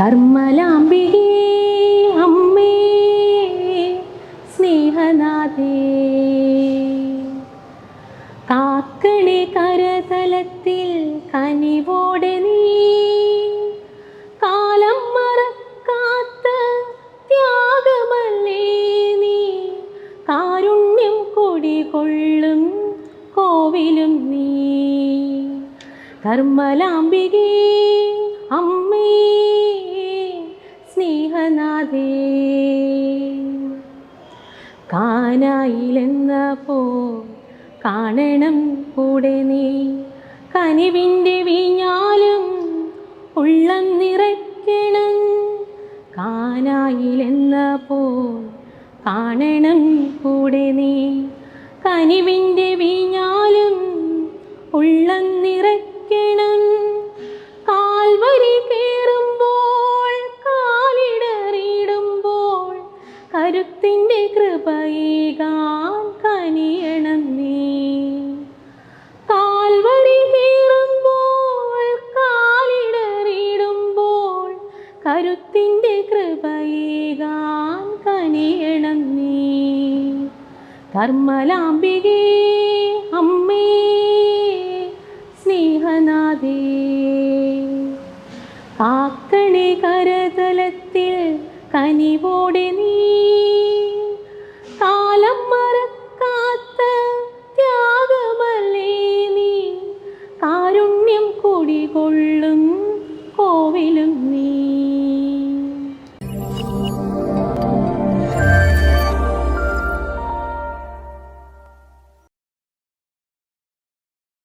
കർമ്മലാംബികേ അമ്മേ സ്നേഹനാഥേ, കാക്കണേ കരതലത്തിൽ കനിവോടെ നീ, കാലം മറക്കാത്ത ത്യാഗമല്ലേ നീ, കാരുണ്യം കൊടികൊള്ളും കോവിലും നീ. കർമ്മലാംബികേ അമ്മേ സ്നേഹനാഥേ, കാനായിലെന്നപ്പോ കാണണം കൂടെ നീ, കനിവിൻ്റെ വീഞ്ഞാലും ഉള്ളം നിറയ്ക്കണം. കാനായിലെന്നപ്പോ കാണണം കൂടെ നീ, കനിവിൻ്റെ വീഞ്ഞാലും ഉള്ളം നിറയ്ക്കണം. കാൽവരി കയറുമ്പോൾ കാലിടറിയിടുമ്പോൾ കരുത്തിൻ്റെ കൃപയേകാൻ കനിയണം നീ. കാൽവരി കയറുമ്പോൾ കാലിടറിയിടുമ്പോൾ കരുത്തിൻ്റെ കൃപയേകാൻ കനിയണം നീ. കർമ്മലാംബികേ അമ്മേ സ്നേഹനാഥേ, കാക്കണേ കരതലത്തിൽ കനിവോടെ